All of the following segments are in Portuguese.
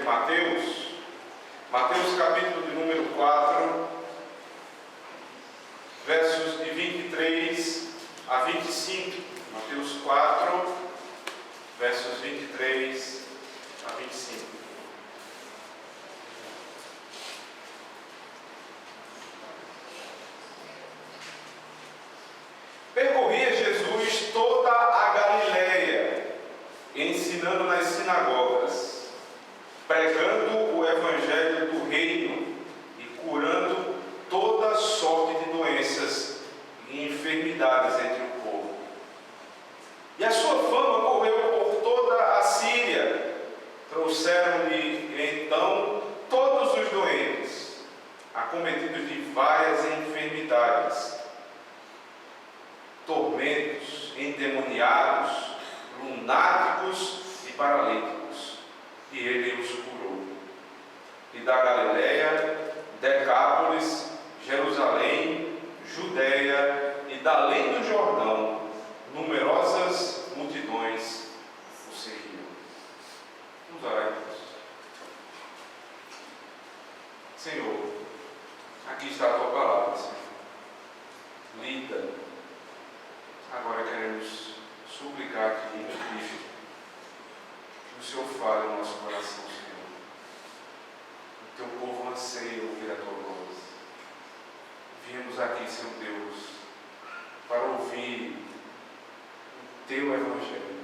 Mateus. Mateus capítulo de número 4, versos de 23 a 25. Mateus 4, versos 23 a 25. Percorria Jesus toda a Galileia, ensinando nas sinagogas, pregando o evangelho do reino e curando toda sorte de doenças e enfermidades entre o povo. E a sua fama correu por toda a Síria. Trouxeram-lhe então todos os doentes, acometidos de várias enfermidades, tormentos, endemoniados, lunáticos e paralíticos, e ele os curou. E da Galileia, Decápolis, Jerusalém, Judeia e da além do Jordão, numerosas multidões o seguiam. Vamos orar, irmãos. Senhor, aqui está a tua palavra, Senhor. Lida. Agora queremos suplicar aqui em Cristo que o Senhor fale no nosso coração, Senhor. O teu povo anseia ouvir a tua voz. Viemos aqui, Senhor Deus, para ouvir o teu evangelho.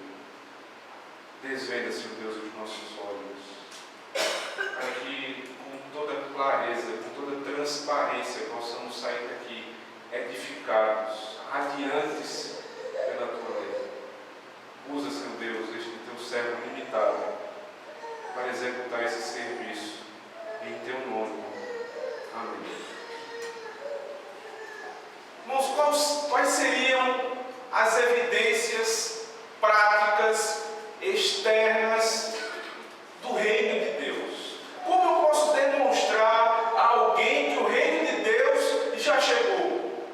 Desvenda, Senhor Deus, os nossos olhos, para que com toda clareza, com toda transparência, possamos sair daqui edificados, radiantes pela tua lei. Usa, Senhor Deus, este teu servo limitado para executar esse serviço em teu nome. Amém. Irmãos, quais seriam as evidências práticas, externas do reino de Deus? Como eu posso demonstrar a alguém que o reino de Deus já chegou?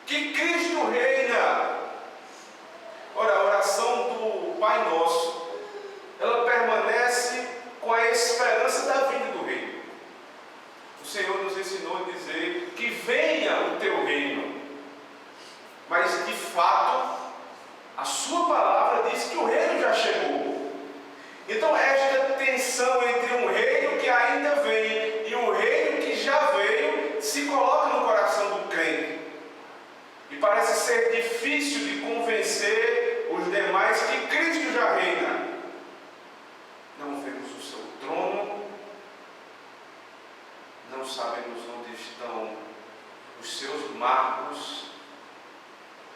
Que Cristo reina? Ora, a oração do Pai Nosso, ela permanece com a esperança da vinda do reino. O Senhor nos ensinou a dizer que venha o teu reino, mas de fato a sua palavra diz que o reino já chegou. Então esta tensão entre um reino que ainda vem e o reino que já veio se coloca no coração do crente. E parece ser difícil de convencer os demais que Cristo já reina. Não vemos o seu trono, não sabemos onde estão os seus marcos,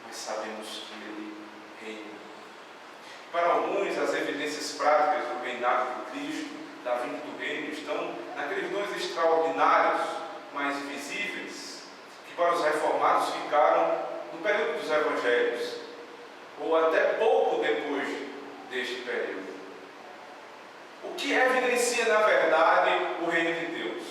mas sabemos que Ele reina. Para alguns, as evidências práticas do reinado de Cristo, da vinda do reino, estão naqueles dons extraordinários, mais visíveis, que para os reformados ficaram no período dos evangelhos, ou até pouco depois deste período. O que evidencia, na verdade, o reino de Deus?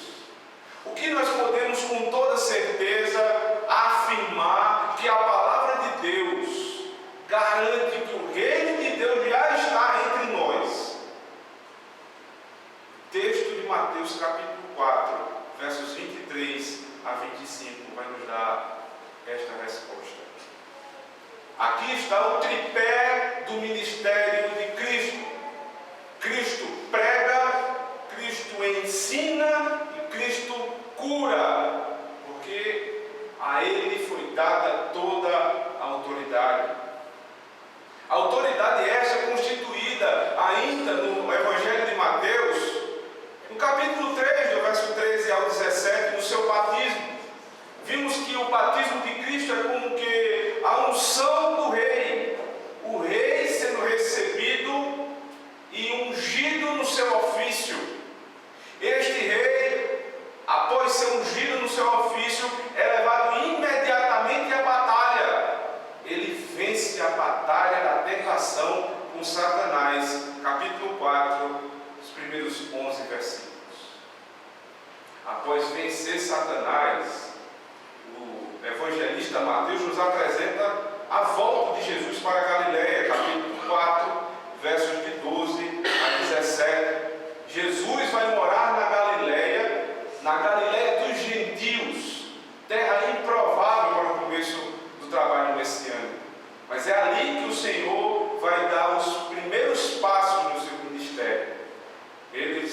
O que nós podemos com toda certeza afirmar que a palavra de Deus garante que o reino de Deus já está entre nós? O texto de Mateus capítulo 4, versos 23 a 25 vai nos dar esta resposta. Aqui está o tripé do ministério de Cristo. Cristo prega, Cristo ensina e Cristo cura, porque a Ele foi dada toda a autoridade. A autoridade esta constituída ainda no Evangelho de Mateus, no capítulo 3, do verso 13 ao 17, no seu batismo. Vimos que o batismo de Cristo é como que a unção do rei, o rei sendo recebido e ungido no seu ofício. Este rei, após ser ungido no seu ofício, é levado imediatamente à batalha. Ele vence a batalha da tentação com Satanás, capítulo 4, os primeiros 11 versículos. Após vencer Satanás, o evangelista Mateus nos apresenta a volta de Jesus para a Galileia, capítulo 4, versos de 12 a 17. Jesus vai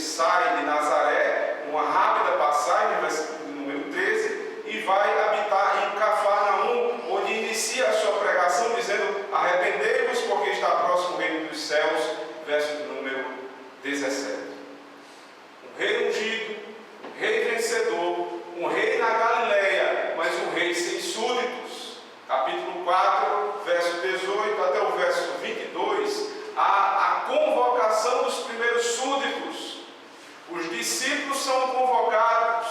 sai de Nazaré, uma rápida passagem, versículo de número 13, e vai habitar em Cafarnaum, onde inicia a sua pregação dizendo: arrependei-vos, porque está próximo o reino dos céus, verso de número 17. Um rei ungido, um rei vencedor, um rei na Galileia, mas um rei sem súditos. Capítulo 4, verso 18 até o verso 22, a convocação dos primeiros súditos. Os discípulos são convocados.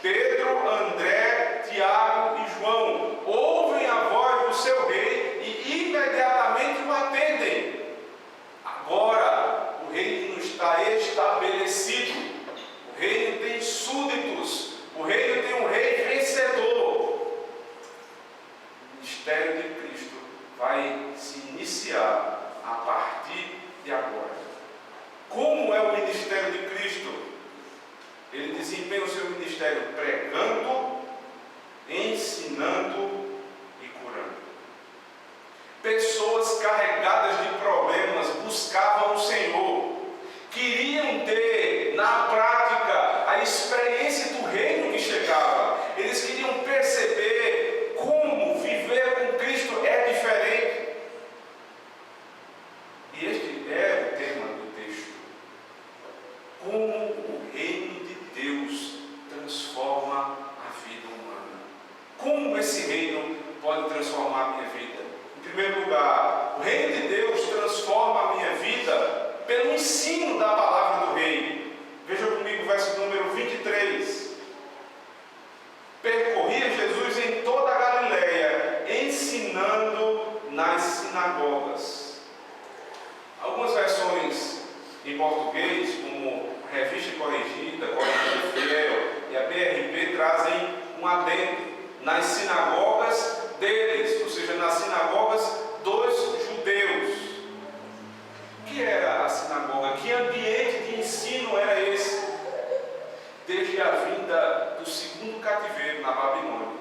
Pedro, André, Tiago e João ouvem a voz do seu rei e imediatamente o atendem. Agora, o reino está estabelecido. O reino tem súditos. O reino tem um rei vencedor. O ministério de Cristo vai se iniciar a partir de agora. Como é o ministério de Cristo? Ele desempenha o seu ministério pregando, ensinando e curando. Pessoas carregadas de problemas buscavam o Senhor. Queriam ter na prática a experiência do reino que chegava. Eles queriam perceber como viver com Cristo é diferente. E este é o tema do texto. Como o reino de Deus transforma a vida humana. Como esse reino pode transformar a minha vida? Em primeiro lugar, o reino de Deus transforma a minha vida pelo ensino da palavra do rei. Veja comigo o verso número 23. Percorria Jesus em toda a Galileia, ensinando nas sinagogas. Algumas versões em português, como Revista Corrigida, Corrigida Fiel e a BRP, trazem um adendo: nas sinagogas deles, ou seja, nas sinagogas dos judeus. O que era a sinagoga? Que ambiente de ensino era esse? Desde a vinda do segundo cativeiro na Babilônia.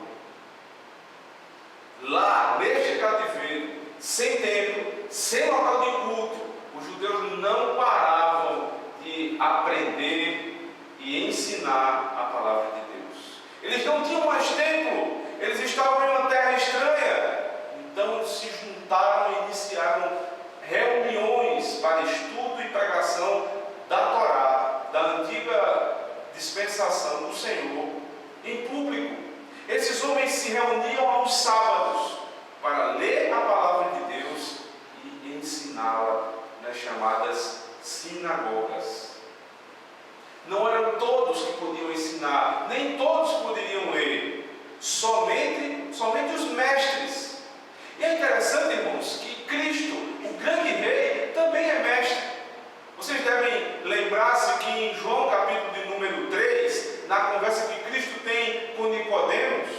Lá, neste cativeiro, sem templo, sem local de culto, os judeus não paravam de aprender e ensinar a palavra de Deus. Eles não tinham mais templo, eles estavam em uma terra estranha. Então eles se juntaram e iniciaram reuniões para estudo e pregação da Torá, da antiga dispensação do Senhor, em público. Esses homens se reuniam aos sábados para ler a palavra de Deus e ensiná-la nas chamadas sinagogas. Não eram todos que podiam ensinar, nem todos poderiam ler, somente os mestres. E é interessante, irmãos, que Cristo, o grande rei, também é mestre. Vocês devem lembrar-se que em João capítulo de número 3, na conversa que Cristo tem com Nicodemos,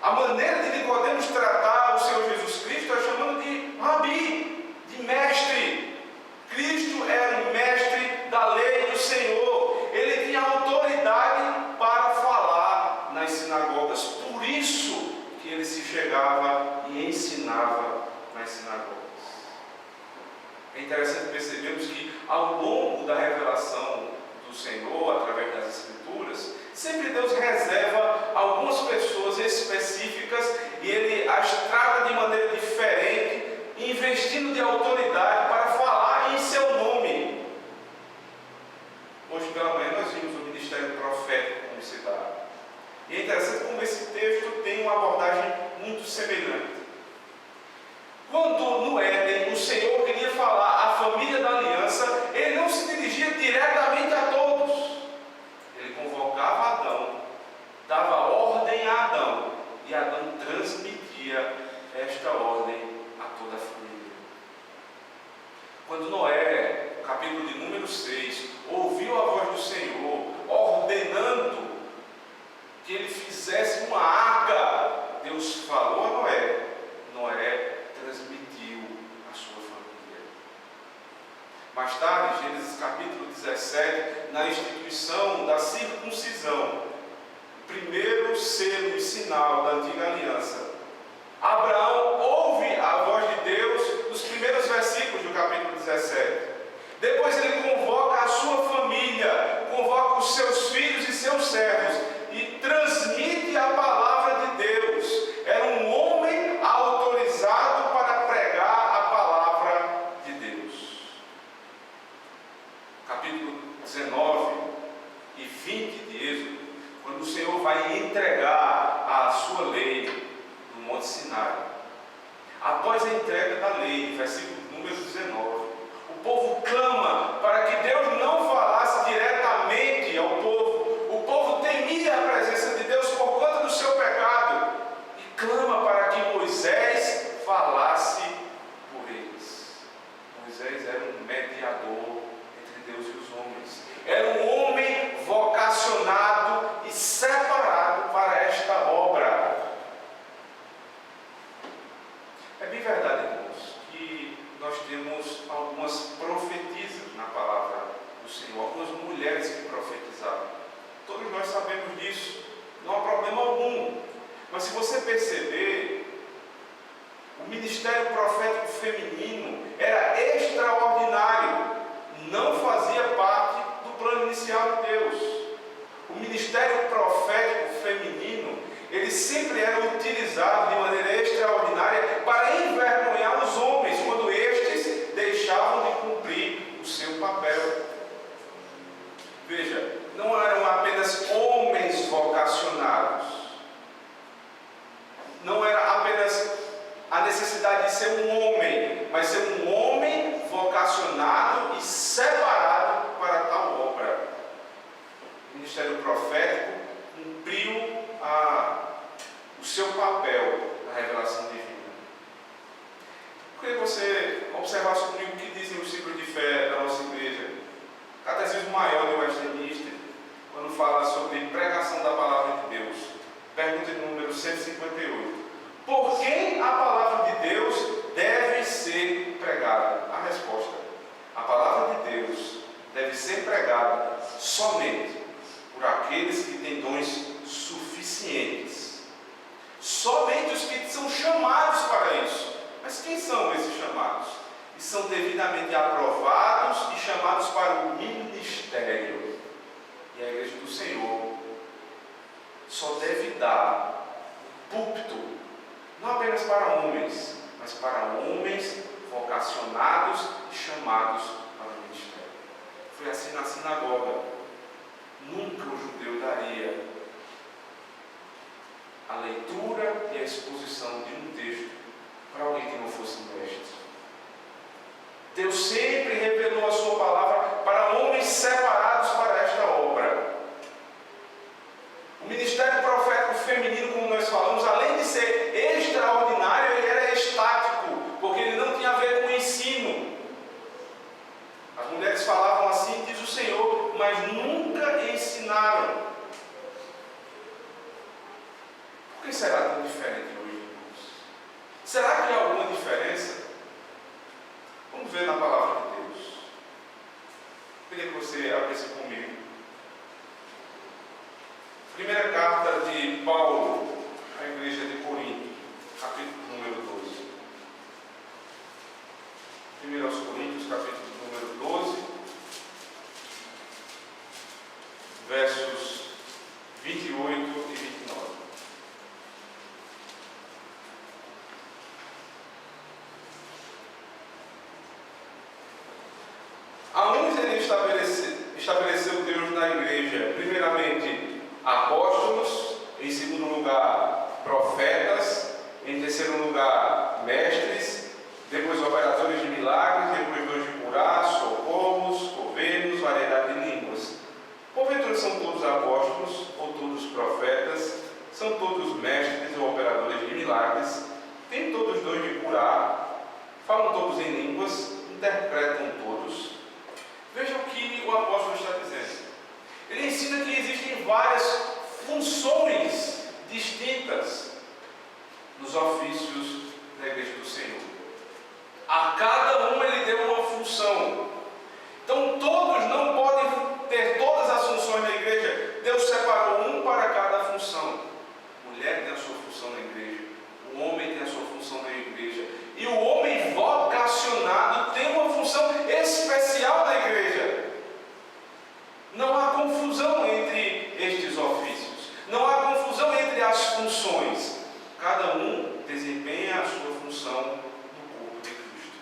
a maneira de Nicodemos tratar o Senhor Jesus Cristo é chamando de Rabi, de mestre. Cristo era o mestre da lei do Senhor. Ele tinha autoridade para falar nas sinagogas. Por isso que ele se chegava e ensinava nas sinagogas. É interessante percebermos que ao longo da revelação do Senhor, através das Escrituras, sempre Deus reserva algumas pessoas específicas e Ele as trata de maneira diferente, investindo de autoridade para falar em seu nome. Hoje pela manhã nós vimos o ministério profético como se dá. E é interessante como esse texto tem uma abordagem muito semelhante. Quando no Éden o Senhor queria falar à família da aliança, Ele não se dirigia diretamente a todos. Ele convocava Adão, dava ordem a Adão, e Adão transmitia esta ordem a toda a família. Quando Noé, capítulo de número 6, ouviu a voz do Senhor, ordenando que ele fizesse uma arca, Deus falou a Noé. Noé transmitiu a sua família. Mais tarde, Gênesis capítulo 17, na instituição da circuncisão, o primeiro selo e sinal da antiga aliança, Abraão ouve a voz de Deus nos primeiros versículos do capítulo 17. Depois ele convoca a sua família, convoca os seus filhos e seus servos e transmite a palavra de Deus. Era um homem autorizado para pregar a palavra de Deus. Capítulo 19 e 20 de Êxodo, quando o Senhor vai entregar a sua lei no Monte Sinai. Após a entrega da lei, versículo número 19, o povo clama para que Deus não falasse diretamente ao povo. O povo temia a presença de Deus por conta do seu pecado e clama para que Moisés falasse por eles. Moisés era um mediador entre Deus e os homens. Era um homem vocacionado e separado para esta obra. É bem verdade, irmãos, que nós temos algumas profetisas na palavra do Senhor, algumas mulheres que profetizavam. Todos nós sabemos disso, não há problema algum. Mas se você perceber, o ministério profético feminino era extraordinário, não fazia parte do plano inicial de Deus. O ministério profético feminino, ele sempre era utilizado de maneira extraordinária para envergonhar os homens, quando estes deixavam de cumprir o seu papel. Veja, não eram apenas homens vocacionados, não era apenas a necessidade de ser um homem, mas ser um homem vocacionado e separado para tal obra. O ministério profético cumpriu o seu papel na revelação divina. Eu queria que você observasse comigo o que dizem os ciclos de fé da nossa igreja. O Catecismo Maior de Westminster, quando fala sobre pregação da palavra de Deus, pergunta de número 158. Por quem a palavra de Deus deve ser pregada? A resposta: a palavra de Deus deve ser pregada somente por aqueles que têm dons suficientes. Somente os que são chamados para isso. Mas quem são esses chamados? E são devidamente aprovados e chamados para o ministério. E a igreja do Senhor só deve dar púlpito, não apenas para homens, mas para homens vocacionados e chamados para o ministério. Foi assim na sinagoga. Nunca o judeu daria a leitura e a exposição de um texto para alguém que não fosse mestre. Deus sempre revelou a sua palavra para homens separados para esta obra. O ministério profético feminino, como nós falamos, além de ser extraordinário, ele era estático, porque ele não tinha a ver com o ensino. As mulheres falavam assim, diz o Senhor, mas nunca ensinaram. Por que será tão diferente hoje, irmãos? Será que há alguma diferença? Vamos ver na palavra de Deus. Eu queria que você abrisse comigo. Primeira carta de Paulo à igreja de Corinto, capítulo número 12. 1 aos Coríntios, capítulo número 12, versos 28 e 29. Aonde ele estabeleceu Deus na igreja? Primeiramente, apóstolos, em segundo lugar, profetas, em terceiro lugar, mestres, depois operadores de milagres, depois dons de curar, socorros, governos, variedade de línguas. Porventura são todos apóstolos ou todos profetas, são todos mestres ou operadores de milagres, têm todos dons de curar, falam todos em línguas, interpretam todos. Veja o que o apóstolo está dizendo. Ele ensina que existem várias funções distintas nos ofícios da igreja do Senhor. A cada um ele deu uma função. Então todos não podem ter todas as funções da igreja. Deus separou um para cada função. A mulher tem a sua função na igreja. O homem tem a sua função na igreja. E o homem vocacionado tem uma função especial na Não há confusão entre estes ofícios. Não há confusão entre as funções. Cada um desempenha a sua função no corpo de Cristo.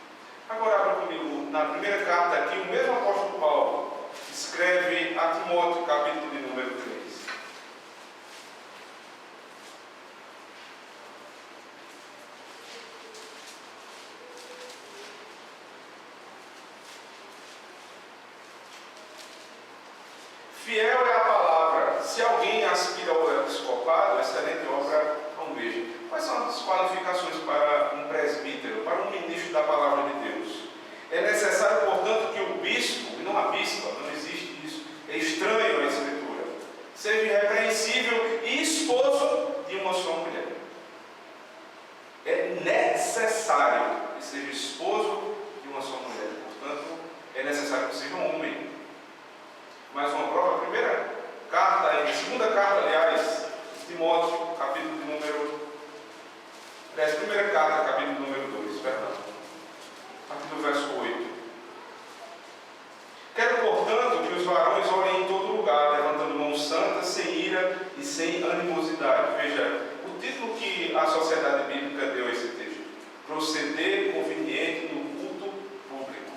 Agora abra comigo na primeira carta aqui, o mesmo apóstolo Paulo escreve a Timóteo, capítulo de número 3. Fiel é a palavra. Se alguém aspira ao episcopado, excelente obra almeja. Quais são as qualificações para um presbítero, para um ministro da palavra de Deus? É necessário, portanto, que o bispo, e não a bispa, não existe isso, é estranho à Escritura, seja irrepreensível e esposo de uma só mulher. É necessário que seja esposo de uma só mulher. Portanto, é necessário que seja um homem. Mais uma prova, a primeira carta, a segunda carta, aliás, Timóteo, capítulo de número... Aliás, primeira carta, capítulo número 2, perdão. A partir do verso 8. Quero, portanto, que os varões orem em todo lugar, levantando mãos santas, sem ira e sem animosidade. Veja, o título que a Sociedade Bíblica deu a esse texto: proceder conveniente no culto público.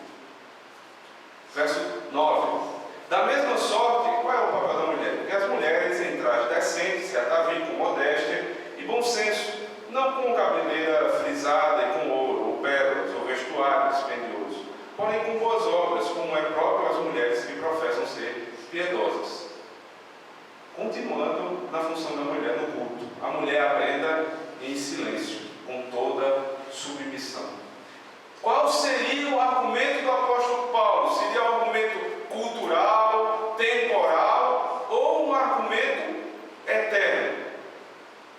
Verso 9. Da mesma sorte, qual é o papel da mulher? Que as mulheres em traje decente se ataviem com modéstia e bom senso, não com cabeleira frisada e com ouro, ou pérolas, ou vestuário dispendioso, porém com boas obras, como é próprio às mulheres que professam ser piedosas. Continuando na função da mulher no culto, a mulher aprenda em silêncio, com toda submissão. Qual seria o argumento do apóstolo Paulo? Seria um argumento cultural, temporal, ou um argumento eterno?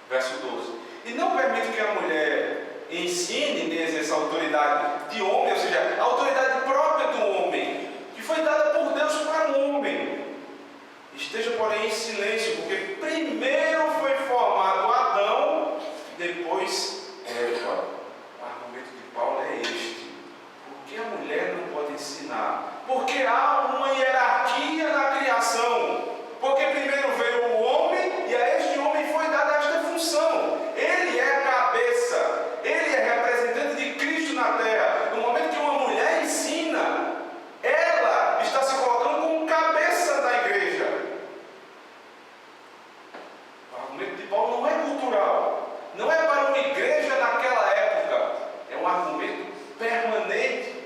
Verso 12. E não permite que a mulher ensine e exerça a autoridade de homem, ou seja, a autoridade própria do homem, que foi dada por Deus para o homem. Esteja, porém, em silêncio, porque primeiro foi formado Adão, depois Eva. O argumento de Paulo é este: por que a mulher não pode ensinar? Porque há uma hierarquia na criação. Porque primeiro veio o homem, e a este homem foi dada esta função. Ele é a cabeça, ele é representante de Cristo na terra. No momento que uma mulher ensina, ela está se colocando como cabeça da igreja. O argumento de Paulo não é cultural, não é para uma igreja naquela época, é um argumento permanente.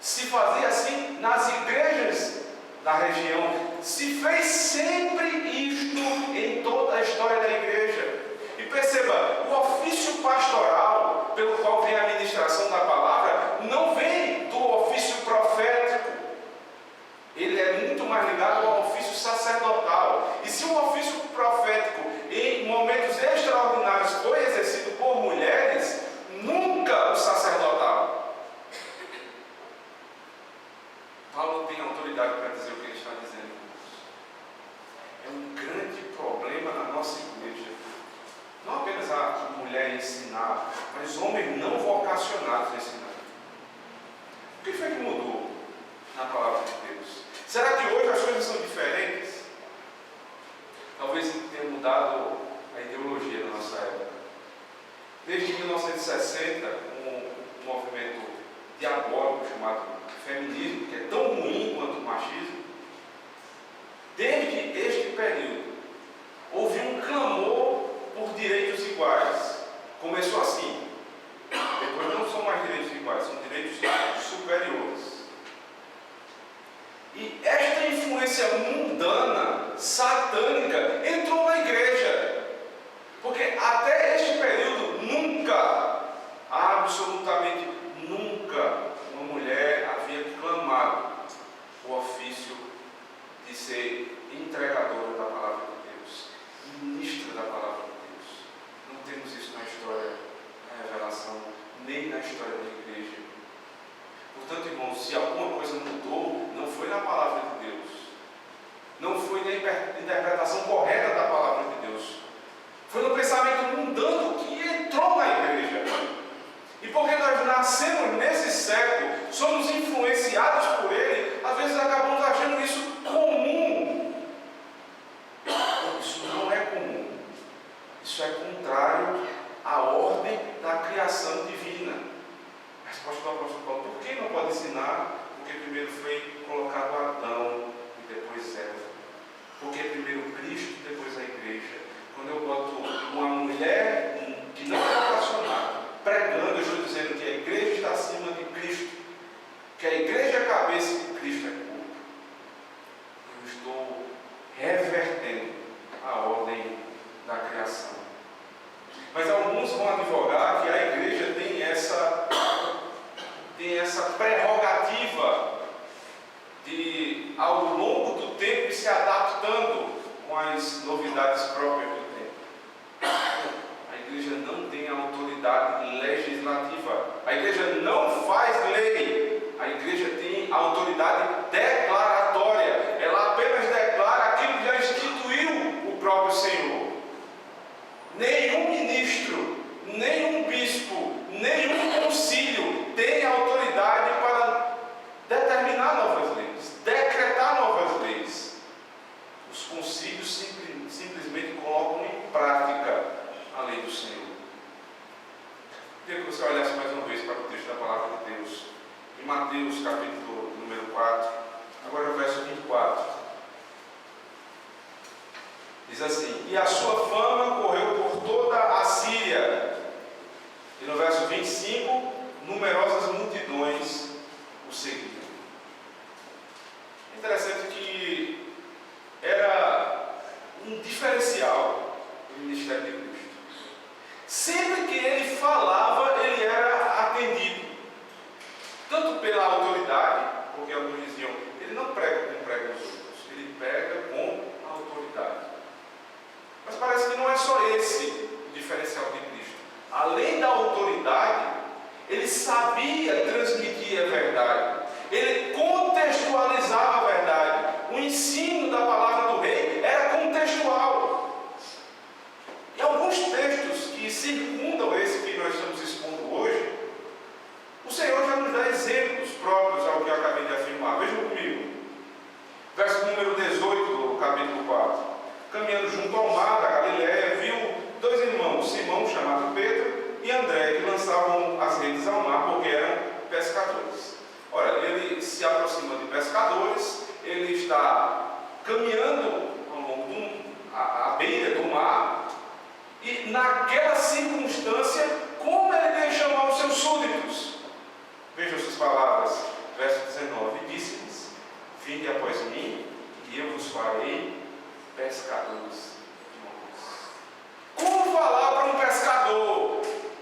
Se fazia assim nas igrejas da região, se fez sempre isto em toda a história da igreja. E perceba, o ofício pastoral, pelo qual vem a ministração da palavra, não vem do ofício profético. Ele é muito mais ligado ao ofício sacerdotal. E se o ofício profético, em momentos extraordinários, foi exercido por mulheres, nunca o sacerdotal. Paulo tem autoridade para dizer o que ele está dizendo. É um grande problema na nossa igreja. Não apenas a mulher ensinar, mas homens não vocacionados ensinar. O que foi que mudou na palavra de Deus? Será que hoje as coisas são diferentes? Talvez tenha mudado a ideologia da nossa época. Desde 1960, um movimento diabólico chamado feminismo, que é tão ruim quanto o machismo, desde este período, houve um clamor por direitos iguais. Começou assim. Depois não são mais direitos iguais, são direitos superiores. E esta influência mundana, satânica, entrou na igreja. Porque até este período, nunca, absolutamente nunca, uma mulher havia clamado o ofício de ser entregadora da palavra de Deus, ministra da palavra de Deus. Não temos isso na história da revelação, nem na história da igreja. Portanto, irmãos, se alguma coisa mudou, não foi na palavra de Deus, não foi na interpretação correta da palavra de Deus, foi no pensamento mundano que entrou na igreja. E porque nós nascemos nesse século, somos influenciados por ele, às vezes acabamos achando isso comum Porque é primeiro Cristo, depois a igreja. Quando eu boto uma mulher que não é vocacionada pregando, eu estou dizendo que a igreja está acima de Cristo, que a igreja é a cabeça e que Cristo é corpo. Eu estou revertendo a ordem da criação. Mas alguns vão advogar que a igreja tem essa prerrogativa de, ao longo do tempo, ir se adaptando com as novidades próprias do tempo. A igreja não tem autoridade legislativa. A igreja não faz lei. A igreja tem autoridade declaratória. Ela apenas declara aquilo que já instituiu o próprio Senhor. Nenhum ministro, nenhum bispo, nenhum concílio tem autoridade para determinar novas leis, decretar novas leis. Os concílios simplesmente colocam em prática a lei do Senhor. Queria que você olhasse mais uma vez para o texto da palavra de Deus, em Mateus capítulo número 4, agora o verso 24. Diz assim: e a sua fama correu por toda a Síria. E no verso 25, numerosas multidões o seguiam. Interessante que era um diferencial do ministério de Cristo. Sempre que ele falava, ele era atendido. Tanto pela autoridade, porque alguns diziam, ele não prega como pregam os outros, ele prega com autoridade. Mas parece que não é só esse o diferencial de Cristo. Além da autoridade, ele sabia transmitir a verdade. Ele contextualizava a verdade. O ensino da palavra do rei era contextual. E alguns textos que circundam esse que nós estamos expondo hoje, o Senhor já nos dá exemplos próprios ao que eu acabei de afirmar. Vejam comigo. Verso número 18 do capítulo 4. Caminhando junto ao mar da Galiléia, viu dois irmãos, Simão, chamado Pedro, e André, que lançavam as redes ao mar porque eram pescadores. Ora, ele se aproxima de pescadores, ele está caminhando ao longo à beira do mar, e naquela circunstância, como ele deve chamar os seus súditos? Vejam suas palavras, verso 19: disse-lhes: vinde após mim, e eu vos farei pescadores de homens. Como falar para um pescador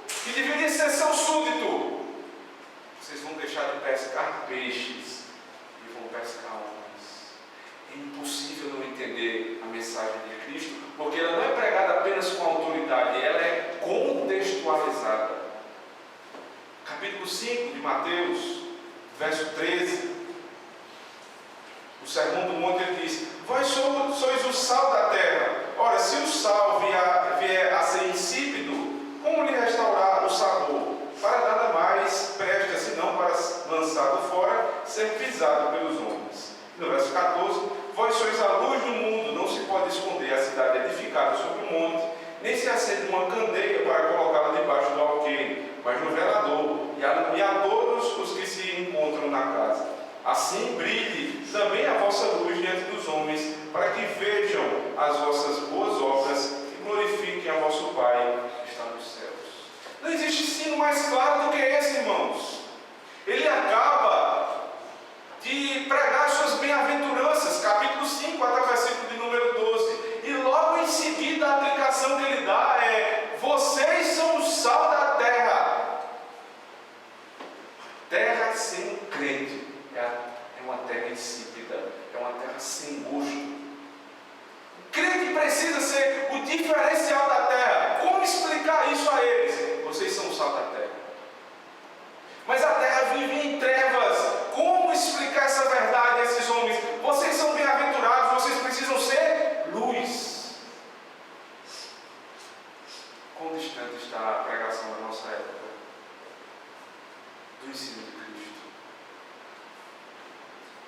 que deveria ser seu súdito? Vocês vão deixar de pescar peixes e vão pescar homens. É impossível não entender a mensagem de Cristo, porque ela não é pregada apenas com autoridade, ela é contextualizada. Capítulo 5 de Mateus, verso 13. O Sermão do Monte, ele diz: vós sois o sal da terra. Ora, se o sal vier a ser insípido, como lhe restaurar o sabor? Para nada mais presta, senão para, lançado fora, ser pisado pelos homens. No verso 14: vós sois a luz do mundo, não se pode esconder a cidade edificada sobre o monte, nem se acende uma candeia para colocá-la debaixo do alqueire, mas no velador, e a todos os que se encontram na casa. Assim brilhe também a vossa luz diante dos homens, para que vejam as vossas boas obras e glorifiquem a vosso Pai que está nos céus. Não existe ensino mais claro do que esse, irmãos. Ele acaba de pregar suas bem-aventuranças, capítulo 5 até o versículo de número 12. E logo em seguida a aplicação que ele dá é: vocês são o sal da terra. Terra sem um crente é uma terra insípida, é uma terra sem gosto. O crente precisa ser o diferencial da terra. Como explicar isso a eles? Vocês são o sal da terra. Mas a terra vive em trevas. Como explicar essa verdade a esses homens? Vocês são bem-aventurados, vocês precisam ser luz. Quão distante está a pregação da nossa época do ensino de Cristo?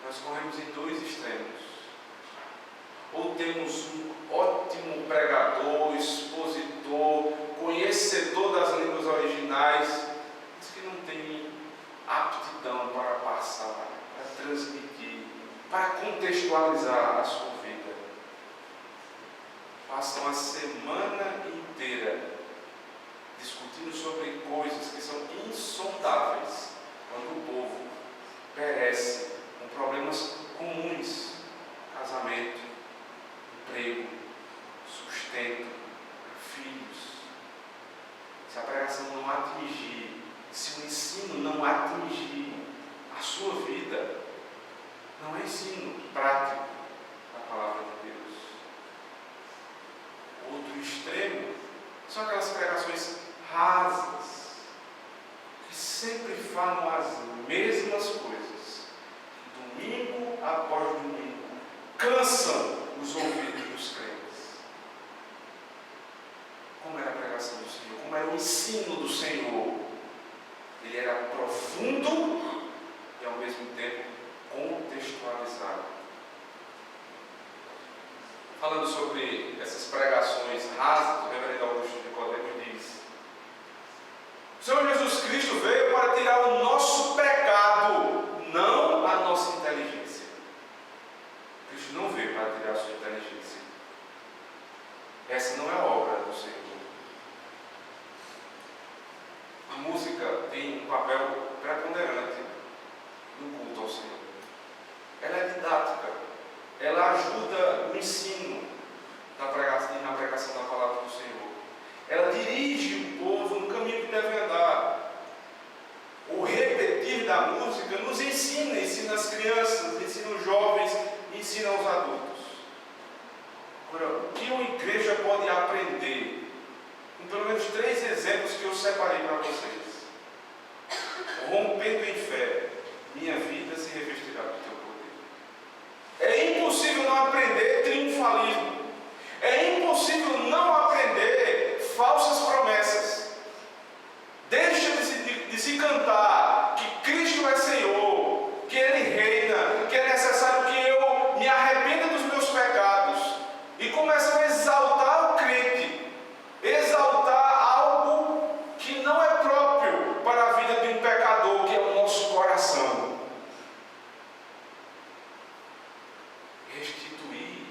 Nós corremos em dois extremos. Ou temos um ótimo pregador, expositor, conhecedor das línguas originais, mas que não tem aptidão para passar, para transmitir, para contextualizar a sua vida. falam as mesmas coisas, domingo após domingo, cansam os ouvidos dos crentes. Como era a pregação do Senhor? Como era o ensino do Senhor? Ele era profundo e ao mesmo tempo contextualizado. Falando sobre essas pregações rasas, o reverendo Augusto de Nicodemo diz: o Senhor Jesus Cristo veio para tirar o nosso pecado, não a nossa inteligência. Cristo não veio para tirar a sua inteligência. Essa não é a obra do Senhor. A música tem um papel preponderante no culto ao Senhor. Ela é didática, ela ajuda no ensino na pregação da palavra do Senhor. Ela dirige o povo no caminho que deve andar. O repetir da música nos ensina as crianças, ensina os jovens, ensina os adultos. Agora, o que uma igreja pode aprender? Com pelo menos 3 exemplos que eu separei para vocês. Rompendo em fé, minha vida se revestirá do teu poder. É impossível não aprender triunfalismo. É impossível não aprender falsas promessas. Deixa de se cantar que Cristo é Senhor, que Ele reina, que é necessário que eu me arrependa dos meus pecados. E começam a exaltar o crente, exaltar algo que não é próprio para a vida de um pecador, que é o nosso coração. Restituir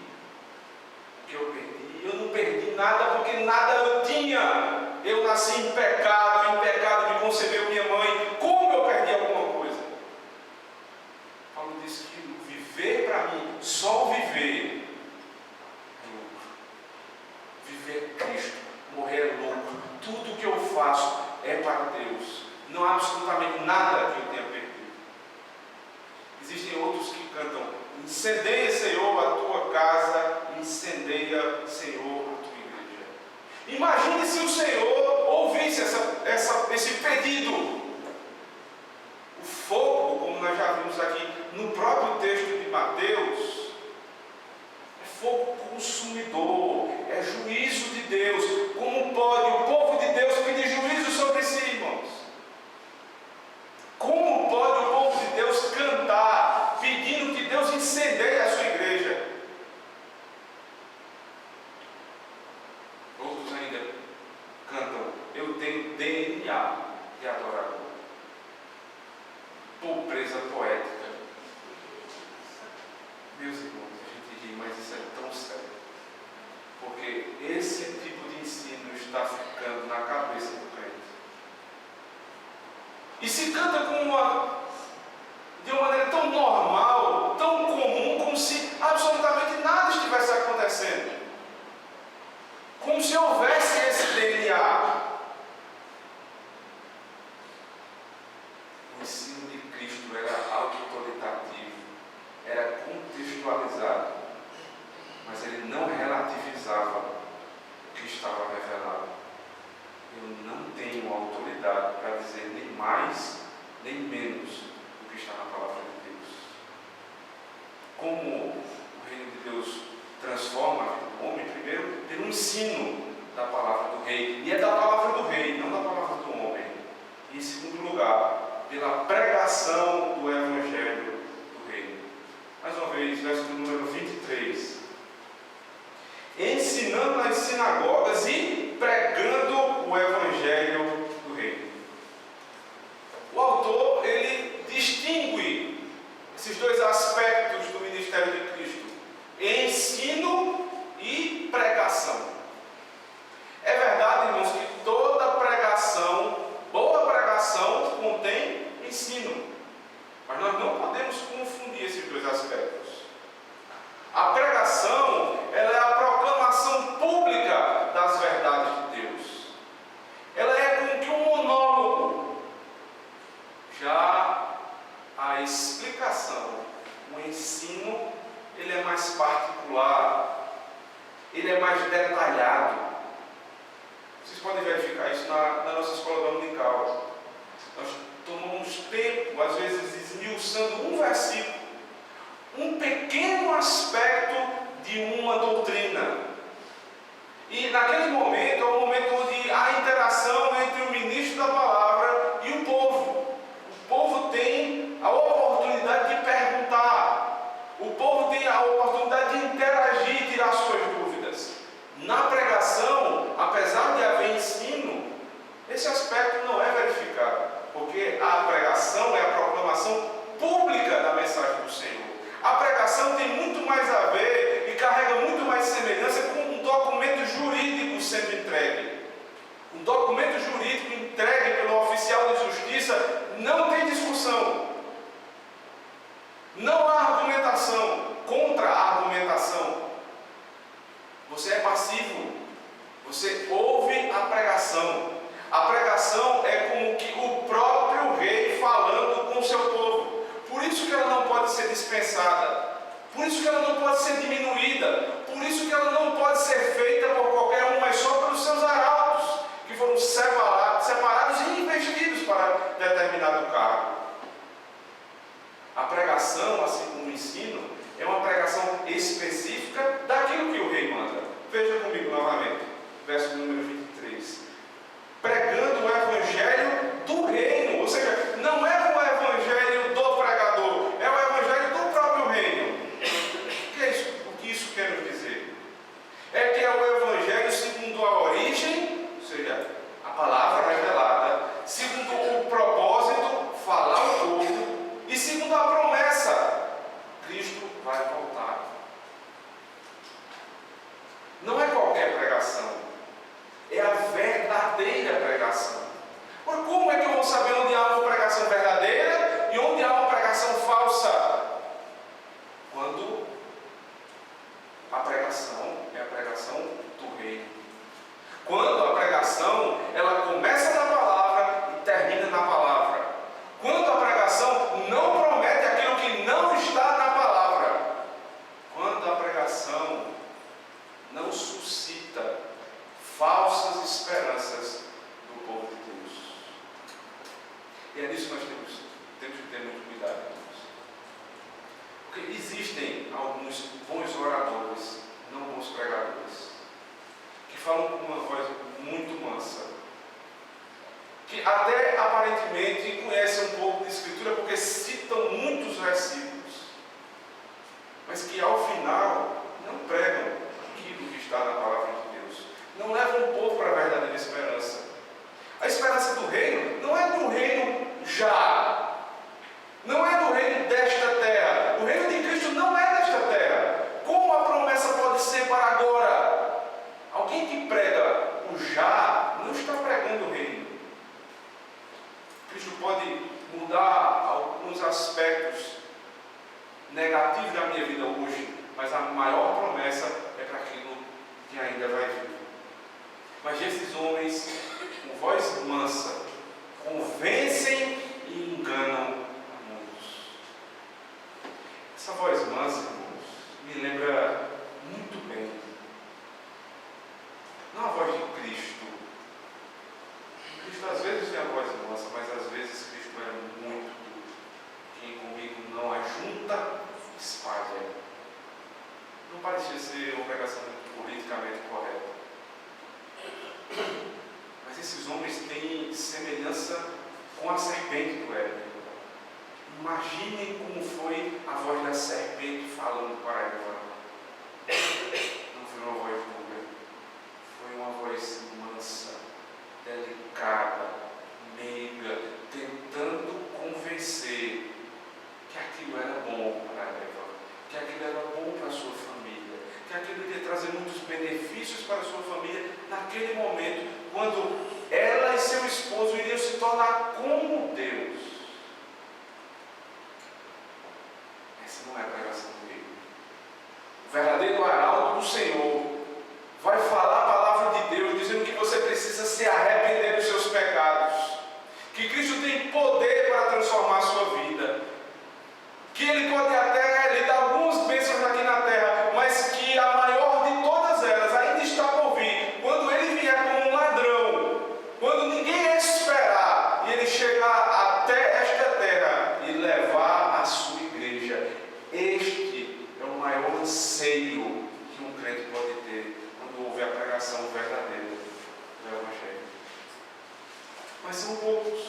o que eu perdi. Eu não perdi nada porque nada eu tinha. Eu nasci em pecado me concebeu minha mãe. Como eu perdi alguma coisa? Paulo disse que o viver para mim, só o viver é lucro. Viver é Cristo, morrer é lucro. Tudo que eu faço é para Deus. Não há absolutamente nada que eu tenha perdido. Existem outros que cantam: incendeia, Senhor, a tua casa, incendeia, Senhor, a tua igreja. Imagine se o Senhor ouvisse esse pedido. O fogo, como nós já vimos aqui no próprio texto de Mateus, é fogo consumidor, é juízo de Deus. Como pode o povo de Deus pedir juízo sobre si, irmãos? Como pode o povo de Deus cantar pedindo que Deus incendeie a sua igreja? Outros ainda cantam: eu tenho DNA de adorador. Pobreza poética. Meus irmãos, a gente ri, mas isso é tão sério. Porque esse tipo de ensino está ficando na cabeça do crente. E se canta de uma maneira tão normal, tão comum, como se absolutamente nada estivesse acontecendo. Como se houvesse esse DNA. O ensino de Cristo era autoritativo, era contextualizado, mas ele não relativizava o que estava revelado. Eu não tenho autoridade para dizer nem mais, nem menos do que está na palavra de Deus. Como o reino de Deus transforma a vida do homem? Primeiro, pelo ensino da palavra do rei. E é da palavra do rei, não da palavra do homem. E em segundo lugar, pela pregação do Evangelho do reino. Mais uma vez, verso número 23. Ensinando nas sinagogas e pregando o Evangelho do reino. O autor, ele distingue esses 2 aspectos do ministério de Cristo: ensino e pregação. É verdade, irmãos, que toda pregação, boa pregação, contém ensino. Mas nós não podemos confundir esses 2 aspectos. A pregação, ela é a proclamação pública das verdades de Deus. Ela é como que um monólogo. Já a explicação, o ensino, ele é mais particular, ele é mais detalhado. Vocês podem verificar isso na nossa escola dominical. Nós tomamos tempo, às vezes esmiuçando um versículo, um pequeno aspecto de uma doutrina. E naquele momento é o momento onde há interação entre o ministro da palavra e o povo. O povo tem a oportunidade de perguntar, o povo tem a oportunidade de interagir e tirar suas dúvidas. Na pregação, apesar de haver ensino, esse aspecto não é verificado, porque a pregação é a proclamação pública da mensagem do Senhor. A pregação tem muito mais a ver e carrega muito mais semelhança com um documento jurídico sendo entregue. Um documento jurídico entregue pelo oficial de justiça não tem discussão. Não há argumentação, contra-argumentação. Você é passivo. Você ouve a pregação. A pregação é como que o próprio rei falando com o seu povo. Por isso que ela não pode ser dispensada. Por isso que ela não pode ser diminuída. Por isso que ela não pode ser feita por qualquer um, mas só pelos seus arautos, que foram separados e investidos para determinado cargo. A pregação, assim como o ensino, é uma pregação específica daquilo que o rei manda. Veja comigo novamente, verso número 23. Pregando o evangelho do reino, ou seja, não é o evangelho do pregador, é o evangelho do próprio reino. O que isso quer nos dizer? É que é o evangelho segundo a origem, ou seja, a palavra revelada, segundo o propósito, falar ao povo, e segundo a promessa, Cristo vai voltar. Não é qualquer pregação, é a verdadeira pregação. Mas como é que eu vou saber onde há uma pregação verdadeira e onde há uma pregação falsa? Quando a pregação é a pregação do reino. Quando a pregação, ela começa na palavra e termina na palavra. Quando a pregação não promete aquilo que não está na palavra. Quando a pregação não suscita falsas esperanças do povo de Deus. E é nisso que nós temos que ter muito cuidado, irmãos. Porque existem alguns bons oradores, não bons pregadores, que falam com uma voz muito mansa, que até aparentemente conhecem um pouco de Escritura porque citam muitos versículos, mas que ao final não pregam aquilo que está na palavra de Deus, não levam o povo para a verdadeira esperança. A esperança do reino não é do reino já, não é do reino desta terra. O reino de Cristo não é desta terra. Como a promessa pode ser para agora? Alguém que prega o já não está pregando o reino. Cristo pode mudar alguns aspectos negativos da minha vida hoje, mas a maior promessa é para aquilo que ainda vai vir. Mas esses homens, com voz mansa, convencem e enganam a muitos. Essa voz mansa, irmãos, me lembra muito bem, não a voz de Cristo. Cristo às vezes tem a voz mansa, mas às vezes Cristo era muito duro. Quem comigo não ajunta, espalha. Não parecia ser uma pregação muito politicamente correta. Mas esses homens têm semelhança com a serpente do Éden. Imaginem como foi a voz da serpente falando para Eva. Não foi uma voz dura, foi uma voz mansa, delicada, meiga, tentando convencer que aquilo era bom para Eva, que aquilo era bom para a sua família, que aquilo iria trazer muitos benefícios para a sua família naquele momento, quando ela e seu esposo iriam se tornar como Deus. Essa não é a pregação do reino. O verdadeiro arauto do Senhor vai falar a palavra de Deus, dizendo que você precisa se arrepender dos seus pecados, que Cristo tem poder para transformar a sua vida, que Ele pode até lhe dar algumas bênçãos aqui na terra, mas que a maior de todas elas ainda está por vir, quando Ele vier como um ladrão, quando ninguém esperar, e Ele chegar até crente pode ter quando houve a pregação verdadeira do Evangelho. Mas são poucos,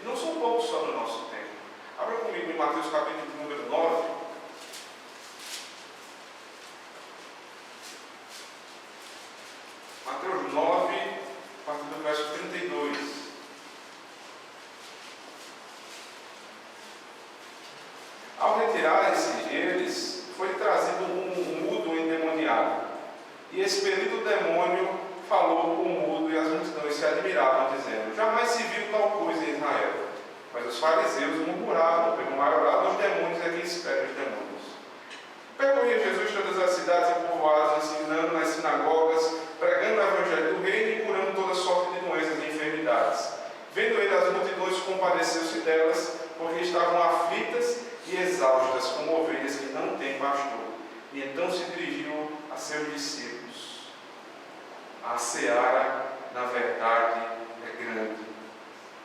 e não são poucos só no nosso tempo. Abra comigo em Mateus capítulo número 9. Mateus 9, a partir do verso 32. Ao retirarem-se eles, foi trazido um mudo endemoniado. E expelido o demônio, falou com o mudo, e as multidões se admiravam, dizendo: jamais se viu tal coisa em Israel. Mas os fariseus murmuravam, pelo maioral dos demônios é que espera os demônios. Percorria Jesus todas as cidades e povoados, ensinando nas sinagogas, pregando o evangelho do reino e curando toda sorte de doenças e enfermidades. Vendo ele as multidões, compadeceu-se delas, porque estavam aflitas e exaustas, como ovelhas que não têm pastor. E então se dirigiu a seus discípulos: a seara, na verdade, é grande,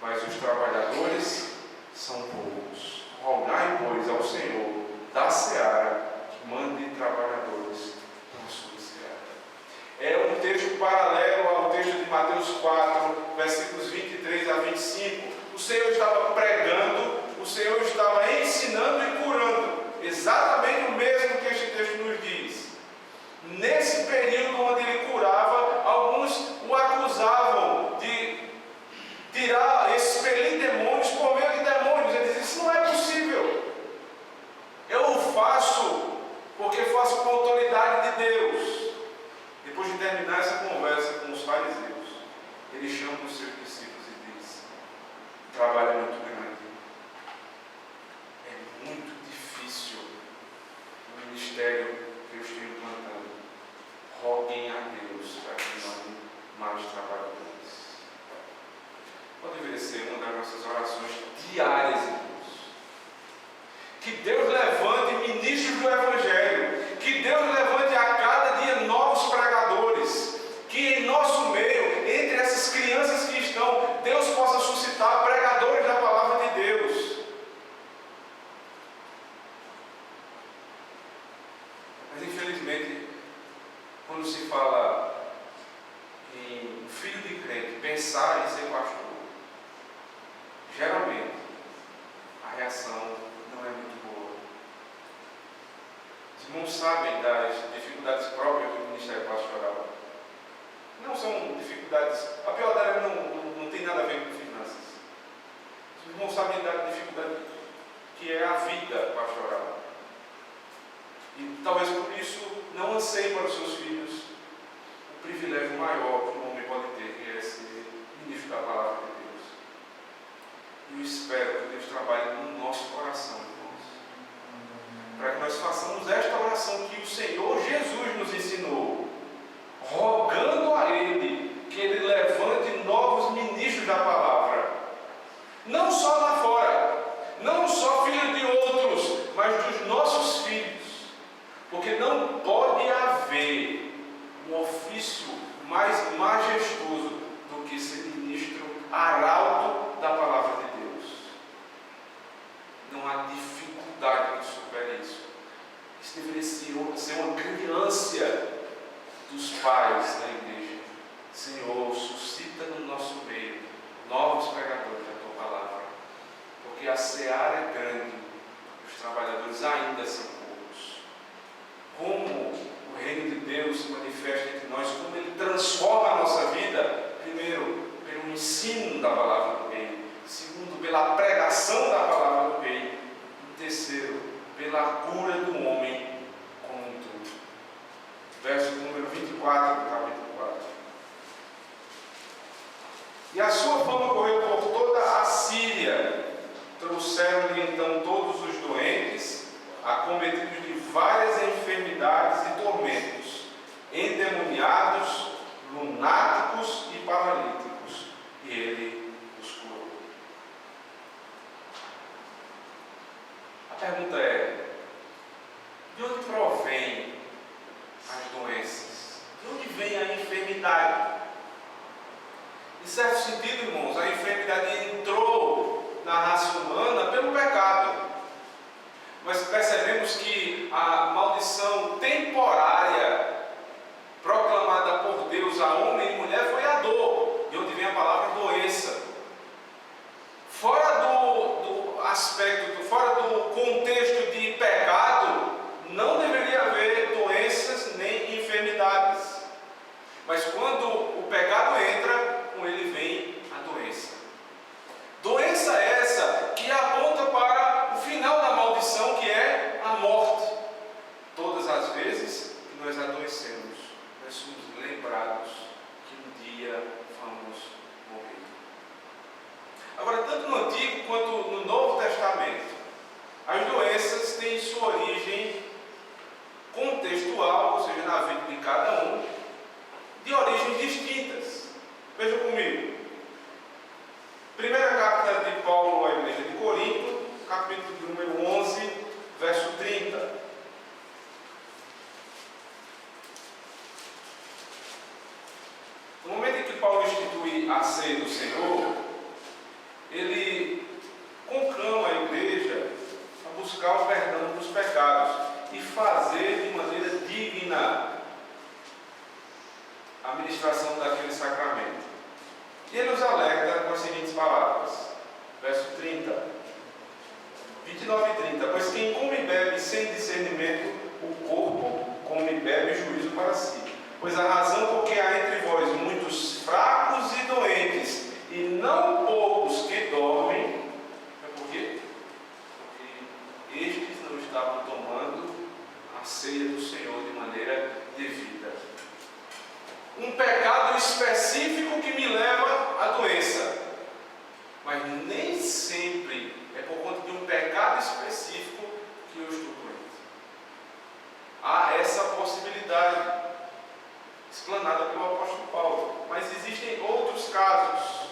mas os trabalhadores são poucos. Rogai, pois, ao Senhor da seara que mande trabalhadores na sua seara. É um texto paralelo ao texto de Mateus 4, versículos 23 a 25. O Senhor estava pregando, o Senhor estava ensinando e curando. Exatamente o mesmo que este texto nos diz. Nesse período onde ele curava, alguns o acusavam de expelir demônios por meio de demônios. Ele dizia: isso não é possível. Eu o faço porque faço com a autoridade de Deus. Depois de terminar essa conversa com os fariseus, ele chama os seus discípulos e diz: o trabalho é muito grande. É muito difícil o ministério que eu estou implantando. Roguem a Deus para que mande mais trabalhadores. Pode deveria ser uma das nossas orações diárias, irmãos. Que Deus levante ministros do Evangelho. Que Deus levante a cada dia novos pregadores. Que em nosso meio, entre essas crianças que estão, Deus possa suscitar pregadores da palavra de Deus. Mas infelizmente, quando se fala em filho de crente pensar em ser pastor, geralmente a reação não é muito boa. Os irmãos sabem das dificuldades próprias do ministério pastoral. Não são dificuldades, a pior delas não tem nada a ver com finanças. Os irmãos sabem da dificuldade que é a vida pastoral. E talvez por isso não anseiem para os seus filhos o privilégio maior que um homem pode ter, que é ser ministro da palavra de Deus. E eu espero que Deus trabalhe no nosso coração, irmãos, para que nós façamos esta oração que o Senhor Jesus nos ensinou, rogando a Ele que Ele levante novos ministros da palavra, não só lá fora, não só filhos de outros, mas dos nossos filhos, porque não pode haver um ofício mais majestoso do que ser ministro arauto da palavra de Deus. Não há dificuldade que supere isso. Isso deveria ser uma grande ânsia dos pais da igreja. Senhor, suscita no nosso meio novos pregadores da tua palavra, porque a seara é grande, os trabalhadores ainda são poucos. Como o reino de Deus se manifesta entre nós, como ele transforma a nossa vida, primeiro, pelo ensino da palavra do reino, segundo, pela pregação da palavra do reino, e terceiro, pela cura do homem como um todo. Verso número 24 do capítulo 4. E a sua fama correu por toda a Síria. Trouxeram-lhe então todos os doentes, acometidos de várias enfermidades e tormentos, endemoniados, lunáticos e paralíticos, e ele os curou. A pergunta é: de onde provém as doenças? De onde vem a enfermidade? Em certo sentido, irmãos, a enfermidade entrou na raça humana pelo pecado. Mas percebemos que a maldição temporária de a ceia do Senhor, ele conclama a igreja a buscar o perdão dos pecados e fazer de maneira digna a administração daquele sacramento. E ele nos alerta com as seguintes palavras, verso 30, 29 e 30: pois quem come e bebe sem discernimento o corpo, come e bebe juízo para si. Pois a razão por que há entre vós muitos fracos e doentes, e não poucos que dormem, é por quê? Porque estes não estavam tomando a ceia do Senhor de maneira devida. Um pecado específico que me leva à doença, mas nem sempre é por conta de um pecado específico que eu estou doente. Há essa possibilidade explanada pelo apóstolo Paulo, mas existem outros casos.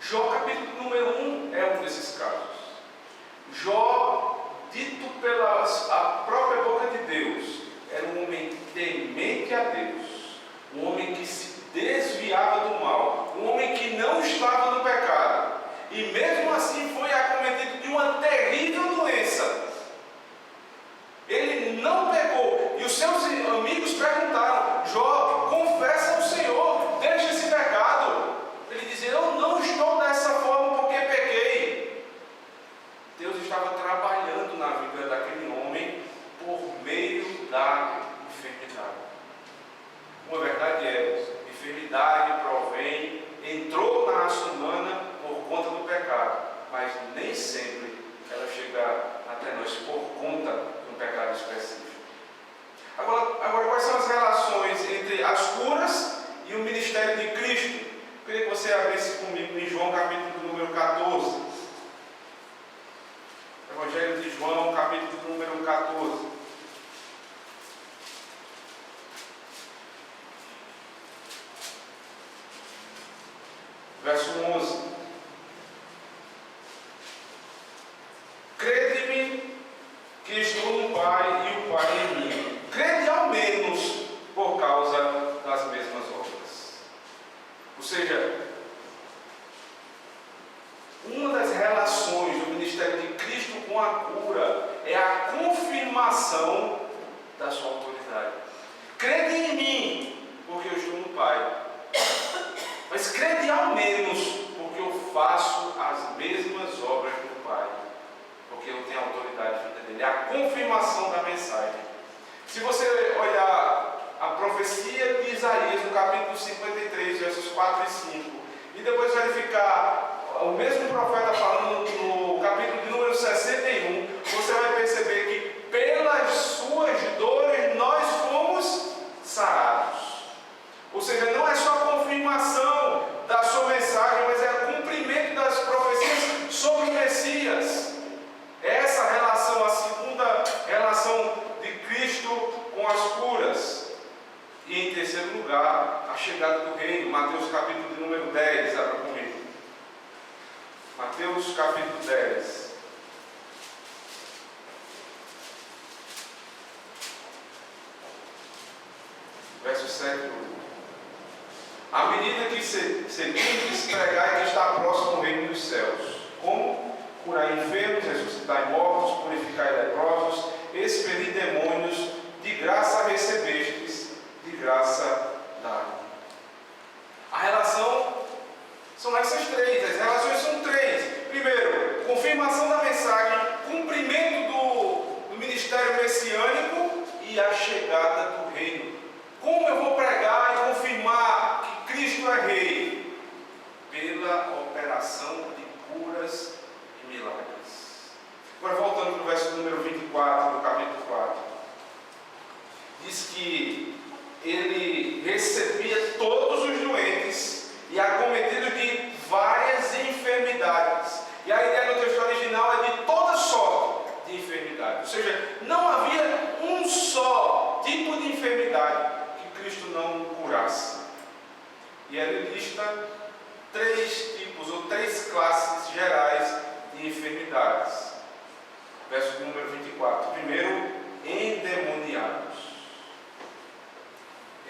Jó capítulo número 1 é um desses casos. Jó, dito pela a própria boca de Deus, era um homem temente a Deus, um homem que se desviava do mal, um homem que não estava no pecado, e mesmo assim foi acometido de uma terrível doença. Ele não pecou, e os seus amigos perguntaram: Jó, confessa ao Senhor, deixa esse pecado. Ele dizia: eu não estou dessa forma porque pequei. Deus estava trabalhando na vida daquele homem por meio da enfermidade. Uma verdade é, enfermidade entrou na raça humana por conta do pecado, mas nem sempre ela chega até nós por conta de um pecado específico. Agora, quais são as relações entre as curas e o ministério de Cristo? Eu queria que você abrisse comigo em João capítulo número 14. Evangelho de João, capítulo número 14. Verso 11: crede-me que estou no Pai e o Pai em mim. Crede ao menos por causa das mesmas obras. Ou seja, uma das relações do ministério de Cristo com a cura é a confirmação da sua autoridade. Crede em mim, porque eu estou no Pai. Mas crede ao menos, porque eu faço as mesmas obras do Pai, porque eu tenho a autoridade vinda dele. É a confirmação da mensagem. Se você olhar a profecia de Isaías, no capítulo 53, versos 4 e 5, e depois verificar o mesmo profeta falando no capítulo de número 61, você vai perceber que pelas suas dores nós fomos sarados. Ou seja, não é só a confirmação da sua mensagem, mas é o cumprimento das profecias sobre o Messias. Essa relação, a segunda relação de Cristo com as curas. E em terceiro lugar, a chegada do reino. Mateus capítulo de número 10, abra comigo. Mateus capítulo 10. Verso 7. À medida que seguimos, pregai que está próximo o reino dos céus. Como? Curai enfermos, ressuscitai mortos, purificai leprosos, expelir demônios, de graça recebestes, de graça dai. A relação são essas três, as relações são três. Primeiro, confirmação da mensagem, cumprimento do ministério messiânico e a chegada do reino. Como eu vou pregar e confirmar que Cristo é Rei? Pela operação de curas e milagres. Agora voltando para o verso número 24 do capítulo 4. Diz que ele recebia todos os doentes e acometidos de várias enfermidades. E a ideia no texto original é de toda sorte de enfermidade. Ou seja, não havia um só tipo de enfermidade que Cristo não curasse. E ele lista três tipos ou três classes gerais de enfermidades. Verso número 24. Primeiro, endemoniados.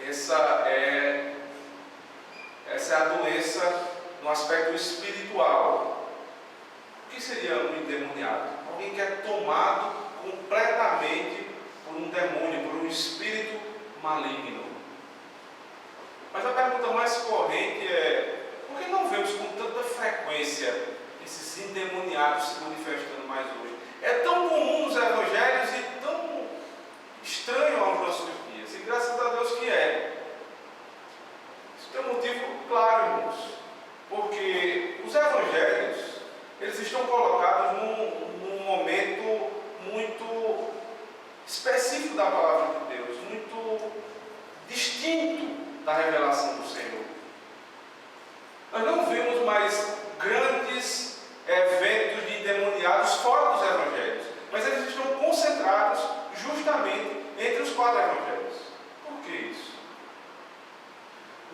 Essa Essa é a doença no aspecto espiritual. O que seria um endemoniado? Alguém que é tomado completamente por um demônio, por um espírito maligno. Mas a pergunta mais corrente é: por que não vemos com tanta frequência esses endemoniados se manifestando mais hoje? É tão comum nos evangelhos e tão estranho aos nossos dias. E graças a Deus que é. Isso tem um motivo claro, irmãos. Porque os evangelhos, eles estão colocados num momento muito específico da palavra de Deus, muito distinto da revelação do Senhor. Nós não vemos mais grandes eventos de endemoniados fora dos evangelhos, mas eles estão concentrados justamente entre os 4 evangelhos. Por que isso?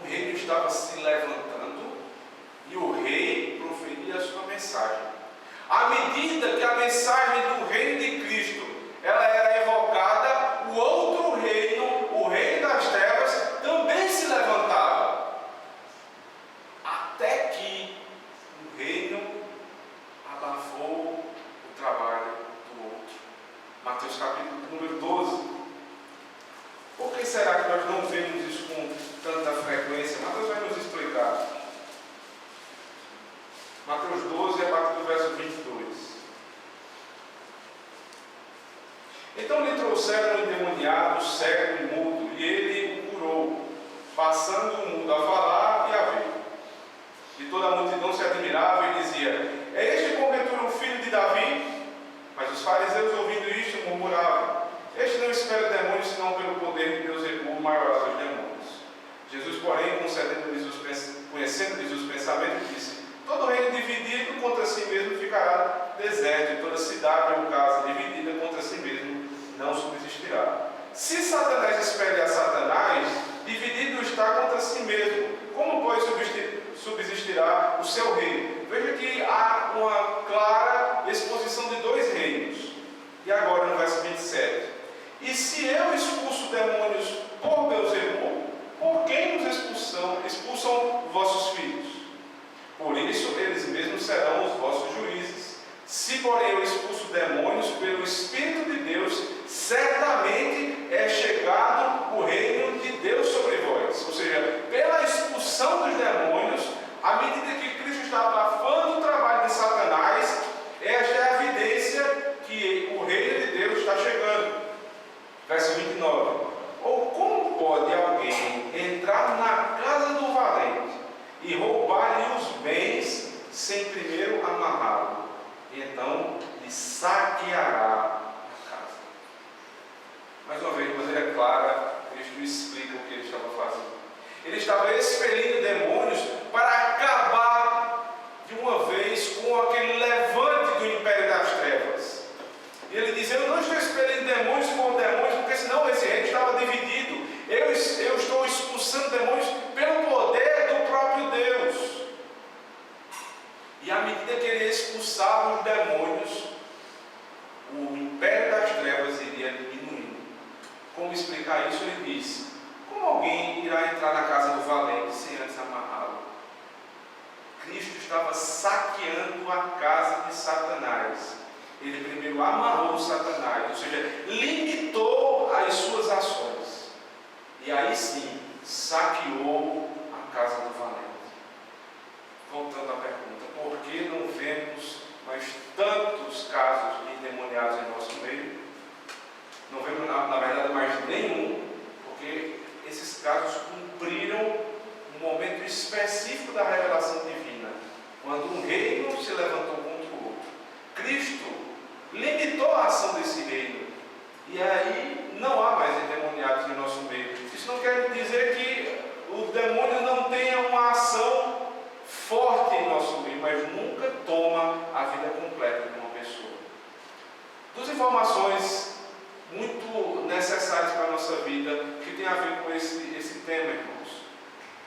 O reino estava se levantando e o rei proferia a sua mensagem. À medida que a mensagem do reino de Cristo ela era evocada, o outro reino, o reino das trevas, também se levantava. Até que o reino abafou o trabalho do outro. Mateus capítulo número 12. Por que será que nós não vemos isso com tanta frequência? Mateus vai nos explicar. Mateus 12, a partir do verso 22. Então lhe trouxeram um endemoniado, cego e mudo, e ele o curou, passando o mudo a falar e a ver. E toda a multidão se admirava e dizia: é este porventura o filho de Davi? Mas os fariseus, ouvindo isto, murmuravam: este não espera demônios, senão pelo poder de Deus recua o maior dos demônios. Jesus, porém, conhecendo-lhes os pensamentos, disse: todo reino dividido contra si mesmo ficará deserto, e toda cidade ou casa dividida contra si mesmo não subsistirá. Se Satanás espere a Satanás, dividido está contra si mesmo. Como, pois, subsistirá o seu reino? Veja que há uma clara exposição de 2 reinos. E agora no verso 27. E se eu expulso demônios por Beelzebul, por quem nos expulsam vossos filhos? Por isso eles mesmos serão os vossos juízes. Se, porém, eu expulso demônios pelo Espírito de Deus, certamente é chegado o reino de Deus sobre vós. Ou seja, pela expulsão dos demônios, à medida que Cristo está abafando o trabalho de Satanás, esta é a evidência que o reino de Deus está chegando. Verso 29. Ou como pode alguém entrar na casa do valente e roubar-lhe os bens sem primeiro amarrá-lo? E então lhe saqueará a casa. Mais uma vez, de maneira clara, Cristo explica o que ele estava fazendo. Ele estava expelindo demônios para acabar de uma vez com aquele levante do império das trevas. E ele diz: eu não estou expelindo demônios por demônios, porque senão esse reino estava dividido. Eu estou expulsando demônios pelo poder do próprio Deus. E à medida que ele expulsava os demônios, o império das trevas iria diminuindo. Como explicar isso? Ele diz: como alguém irá entrar na casa do valente sem antes amarrá-lo? Cristo estava saqueando a casa de Satanás. Ele primeiro amarrou Satanás, ou seja, limitou as suas ações. E aí sim, saqueou a casa do valente. Voltando à pergunta: por que não vemos mais tantos casos de endemoniados em nosso meio? Não vemos, na verdade, mais nenhum, porque esses casos cumpriram um momento específico da revelação divina, quando um reino se levantou contra o outro. Cristo limitou a ação desse reino, e aí não há mais endemoniados em nosso meio. Isso não quer dizer que o demônio não tenha uma ação forte em nosso meio, mas nunca toma a vida completa de uma pessoa. 2 informações muito necessárias para a nossa vida, que tem a ver com esse tema, irmãos.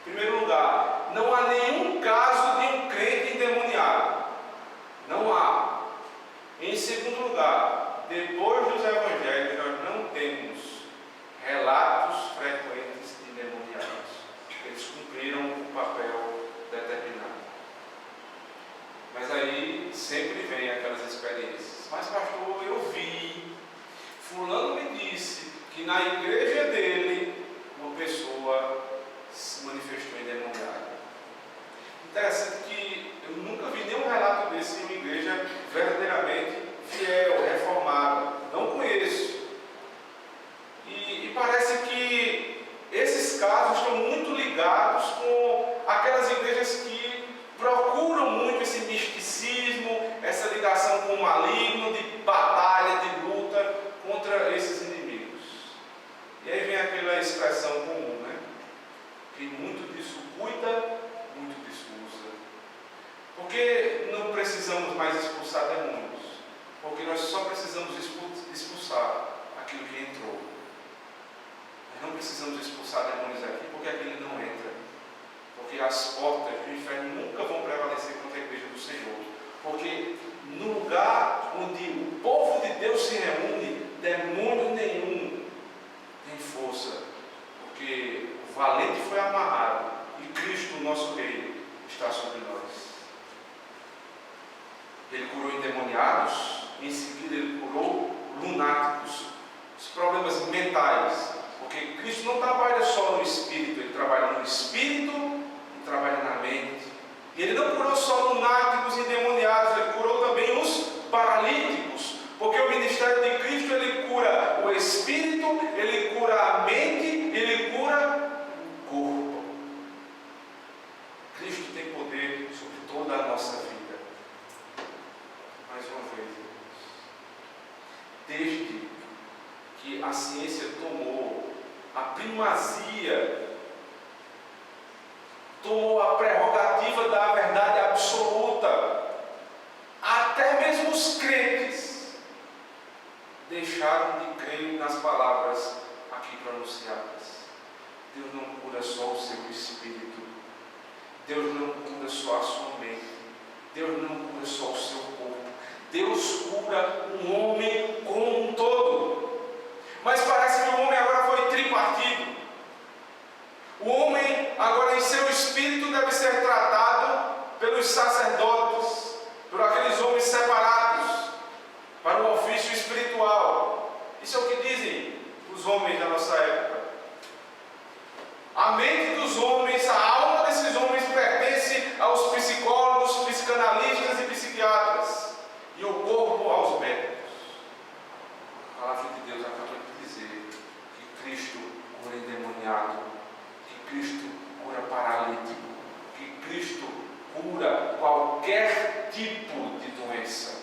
Em primeiro lugar, não há nenhum caso de um crente endemoniado. Não há. Em segundo lugar, depois dos evangelhos, nós não temos relatos frequentes de endemoniados. Eles cumpriram o papel expulsar demônios aqui, porque aqui ele não entra. Porque as portas do inferno nunca vão prevalecer contra a igreja do Senhor. Porque no lugar onde o povo de Deus se reúne, demônio nenhum tem força. Porque o valente foi amarrado e Cristo, o nosso Rei, está sobre nós. Ele curou endemoniados, em seguida ele curou lunáticos, os problemas mentais. Porque Cristo não trabalha só no espírito, ele trabalha no espírito e trabalha na mente. E ele não curou só lunáticos e endemoniados, ele curou também os paralíticos. Porque o ministério de Cristo, ele cura o espírito, ele cura a mente, ele cura o corpo. Cristo tem poder sobre toda a nossa vida. Mais uma vez, desde que a ciência tomou a primazia, tomou a prerrogativa da verdade absoluta, até mesmo os crentes deixaram de crer nas palavras aqui pronunciadas. Deus não cura só o seu espírito, Deus não cura só a sua mente, Deus não cura só o seu corpo, Deus cura um homem como um todo. Mas parece que o homem agora foi tripartido. O homem agora em seu espírito deve ser tratado pelos sacerdotes, por aqueles homens separados para o ofício espiritual. Isso é o que dizem os homens da nossa época. A mente dos homens, a alma desses homens pertence aos psicólogos, psicanalistas e psiquiatras, e o corpo aos médicos. A palavra de Deus acaba de dizer que Cristo cura endemoniado, que Cristo cura paralítico, que Cristo cura qualquer tipo de doença,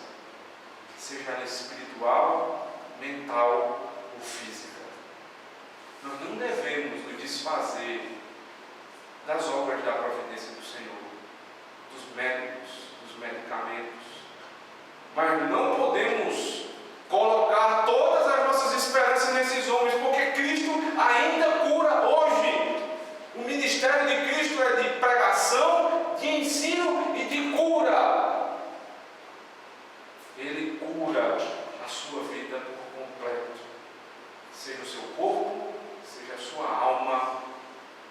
seja ela espiritual, mental ou física. Nós não devemos nos desfazer das obras da providência do Senhor, dos médicos, dos medicamentos, mas não podemos colocar todas as nossas esperanças nesses homens, porque Cristo ainda cura hoje. O ministério de Cristo é de pregação, de ensino e de cura. Ele cura a sua vida por completo, seja o seu corpo, seja a sua alma,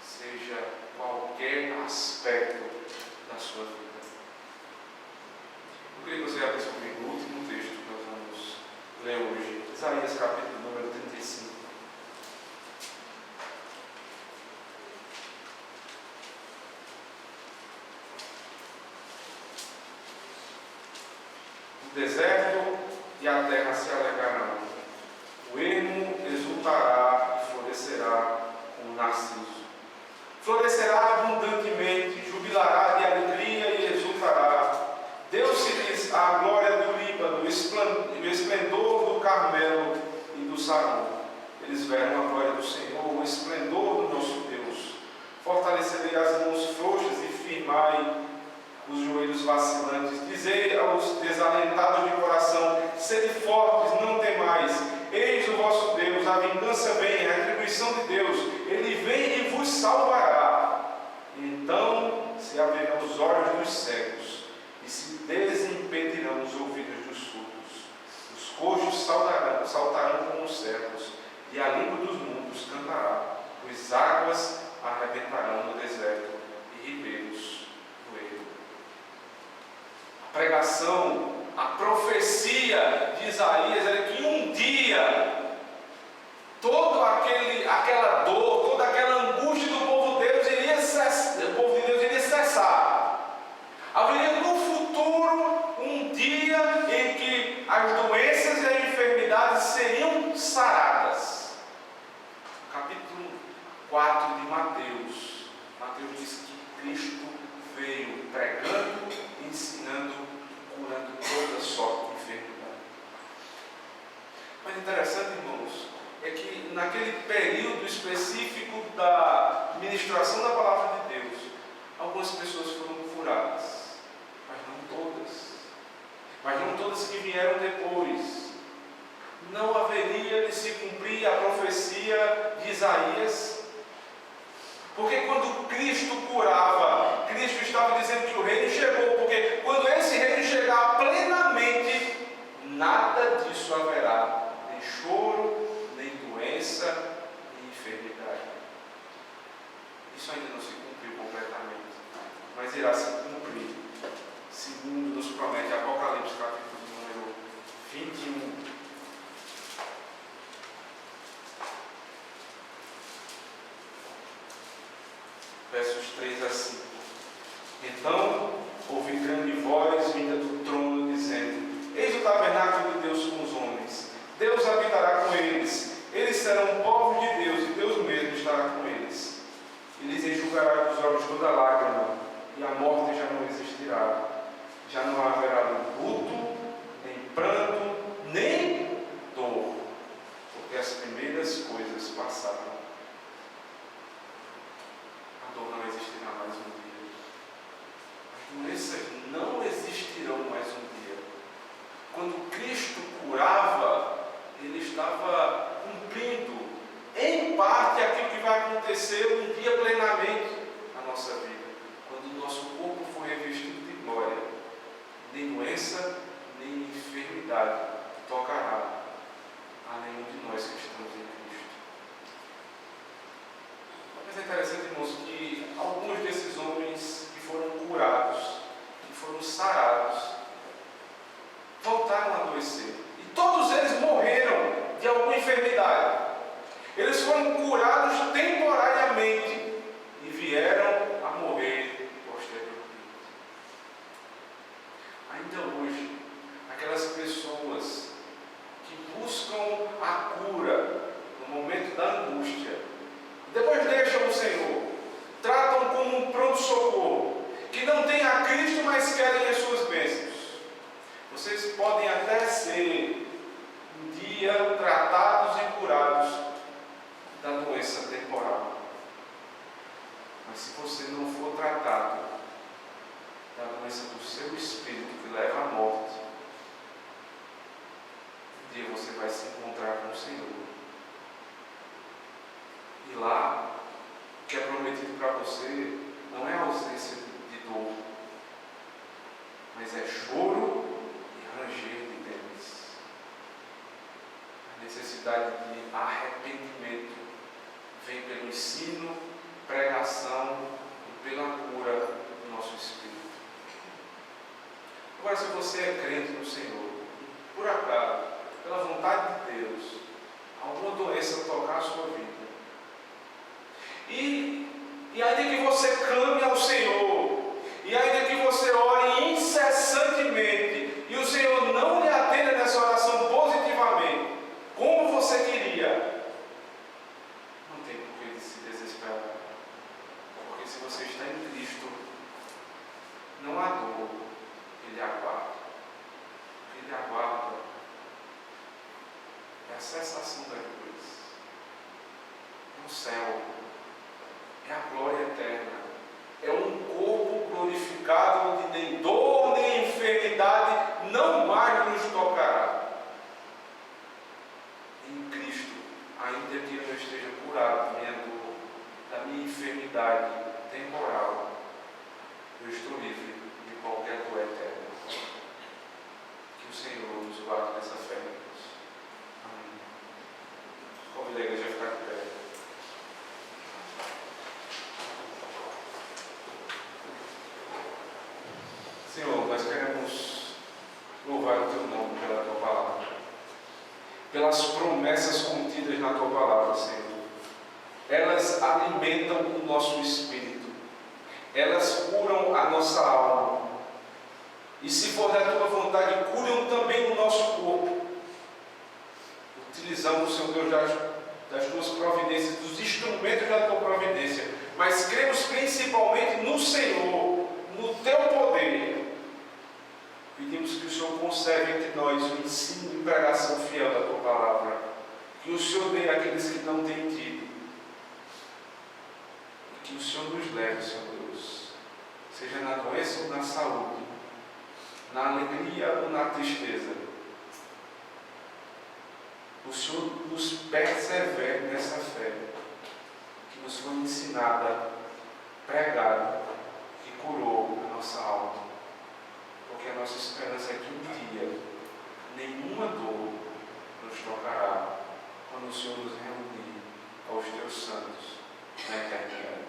seja qualquer aspecto da sua vida. Eu queria que você abrisse comigo o último texto que nós vamos ler hoje, Isaías capítulo número 35. O deserto e a terra se alegrarão, o ermo exultará e florescerá como narciso. Florescerá abundantemente, jubilará de alegria e exultará. Deus-se-lhes a glória do Líbano, o esplendor do Carmelo e do Saron. Eles verão a glória do Senhor, o esplendor do nosso Deus. Fortalecerei as mãos frouxas e firmai os joelhos vacilantes. Dizei aos desalentados de coração: sede fortes, não temais. Eis o vosso Deus, a vingança vem, a retribuição de Deus. Ele vem e vos salvará. Então se abrirão os olhos dos cegos e se desimpedirão os ouvidos dos surdos. Os coxos saltarão como os servos, e a língua dos mudos cantará, pois águas arrebentarão no deserto e ribeiros no ermo. A pregação, a profecia de Isaías era que um dia toda aquela dor, toda aquela angústia do povo de Deus iria cessar. Haveria no futuro um dia em que as doenças e as enfermidades seriam saradas. Capítulo 4 de Mateus. Mateus diz que Cristo veio pregando, ensinando, curando toda sorte de enfermidade. Mas interessante, irmãos, é que naquele período específico da ministração da palavra de Deus, algumas pessoas foram curadas, mas não todas que vieram depois. Não haveria de se cumprir a profecia de Isaías Isso ainda não se cumpriu completamente, mas irá se cumprir, segundo nos promete Apocalipse, capítulo número 21. Versos 3 a 5. Então ouvi grande voz vinda do trono, dizendo: Eis o tabernáculo de Deus com os homens. Deus habitará com eles. Eles serão povo de Deus, e Deus mesmo estará com eles. E lhes enxugará dos olhos toda lágrima, e a morte já não existirá. Já não haverá luto, nem pranto, nem dor, porque as primeiras coisas passaram. A dor não existirá mais um dia. As doenças não existirão mais um dia. Quando Cristo curava, Ele estava cumprindo, em parte, aquilo que vai acontecer um dia plenamente na nossa vida. Quando o nosso corpo for revestido de glória, nem doença, nem enfermidade tocará a nenhum de nós que estamos em Cristo. Mas é interessante, irmãos, que alguns desses homens que foram curados, que foram sarados, voltaram a adoecer. E todos eles morreram de alguma enfermidade. Eles foram curados temporariamente e vieram a morrer posteriormente. Ainda hoje, aquelas pessoas que buscam a cura no momento da angústia, depois deixam o Senhor, tratam como um pronto-socorro, que não têm a Cristo, mas querem as suas bênçãos. Vocês podem até ser um dia tratados e curados da doença temporal, mas se você não for tratado da doença do seu espírito que leva à morte, um dia você vai se encontrar com o Senhor. E lá, o que é prometido para você não é a ausência de dor, mas é choro e ranger de dentes. A necessidade de arrependimento vem pelo ensino, pregação e pela cura do nosso espírito. Agora, se você é crente no Senhor, por acaso, pela vontade de Deus, alguma doença tocar a sua vida, e ainda que você clame ao Senhor, e ainda que você ore incessantemente, e o Senhor não lhe atenda nessa oração positivamente, como você queria, não tem por que se desesperar. Porque se você está em Cristo, não há dor, Ele aguarda. Ele aguarda. É a cessação das dores. É o céu. É a glória eterna. É um corpo glorificado onde nem dor, nem enfermidade não mais nos tocará. Em Cristo, ainda que eu esteja curado da minha dor, da minha enfermidade temporal, eu estou livre de qualquer dor eterna. Que o Senhor nos guarde nessa fé, Deus. Amém. Convido a igreja a ficar de pé. Senhor, nós queremos louvar o Teu nome pela Tua palavra, pelas promessas contidas na Tua palavra, Senhor. Elas alimentam o nosso espírito, elas curam a nossa alma, e se for da Tua vontade, curam também o nosso corpo. Utilizamos, Senhor Deus, das Tuas providências, dos instrumentos da Tua providência, mas cremos principalmente no Senhor, no Teu poder. Pedimos que o Senhor conserve entre nós o ensino e pregação fiel da Tua palavra, que o Senhor dê àqueles que não têm tido, e que o Senhor nos leve, Senhor Deus, seja na doença ou na saúde, na alegria ou na tristeza. O Senhor nos persevere nessa fé que nos foi ensinada, pregada, que curou a nossa alma. Porque a nossa esperança é que um dia nenhuma dor nos tocará quando o Senhor nos reunir aos Teus santos na eternidade.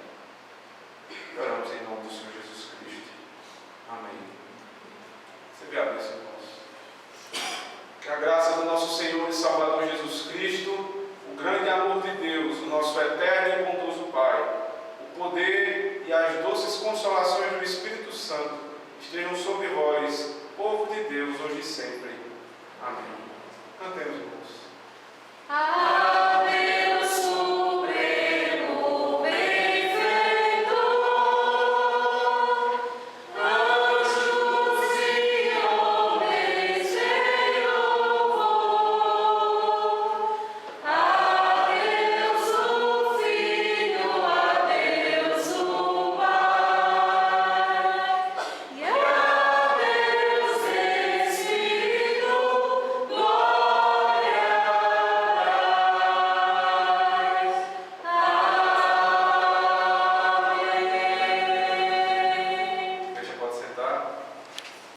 e Salvador Jesus Cristo, o grande amor de Deus, o nosso eterno e bondoso Pai, o poder e as doces consolações do Espírito Santo estejam sobre vós, povo de Deus, hoje e sempre. Amém. Cantemos, irmãos.